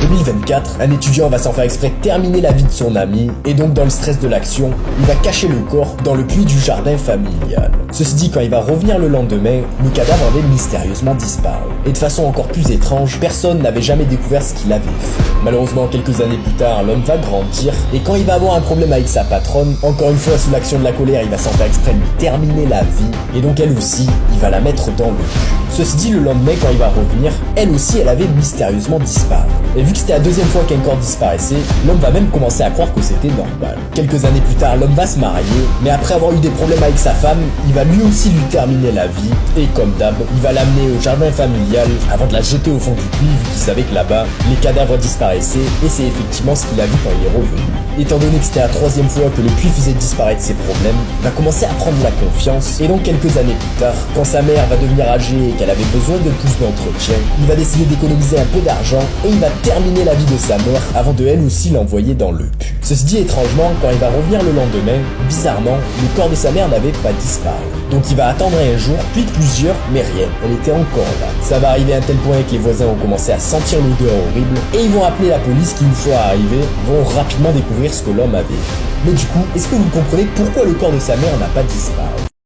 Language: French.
2024, un étudiant va sans faire exprès terminer la vie de son ami, et donc dans le stress de l'action, il va cacher le corps dans le puits du jardin familial. Ceci dit, quand il va revenir le lendemain, le cadavre avait mystérieusement disparu. Et de façon encore plus étrange, personne n'avait jamais découvert ce qu'il avait fait. Malheureusement, quelques années plus tard, l'homme va grandir, et quand il va avoir un problème avec sa patronne, encore une fois sous l'action de la colère, il va sans faire exprès lui terminer la vie, et donc elle aussi, il va la mettre dans le puits. Ceci dit, le lendemain, quand il va revenir, elle aussi, elle avait mystérieusement disparu. Et vu que c'était la deuxième fois qu'un corps disparaissait, l'homme va même commencer à croire que c'était normal. Quelques années plus tard, l'homme va se marier, mais après avoir eu des problèmes avec sa femme, il va lui aussi lui terminer la vie, et comme d'hab, il va l'amener au jardin familial avant de la jeter au fond du puits, vu qu'il savait que là-bas, les cadavres disparaissaient, et c'est effectivement ce qu'il a vu quand il est revenu. Étant donné que c'était la troisième fois que le puits faisait disparaître ses problèmes, il va commencer à prendre la confiance, et donc quelques années plus tard, quand sa mère va devenir âgée et qu'elle avait besoin de plus d'entretien, il va décider d'économiser un peu d'argent, et il va terminer la vie de sa mère avant de elle aussi l'envoyer dans le puits. Ceci dit, étrangement, quand il va revenir le lendemain, bizarrement, le corps de sa mère n'avait pas disparu. Donc il va attendre un jour, puis plusieurs, mais rien, elle était encore là. Ça va arriver à un tel point que les voisins ont commencé à sentir l'odeur horrible, et ils vont appeler la police qui, une fois arrivés, vont rapidement découvrir ce que l'homme avait fait. Mais du coup, est-ce que vous comprenez pourquoi le corps de sa mère n'a pas disparu?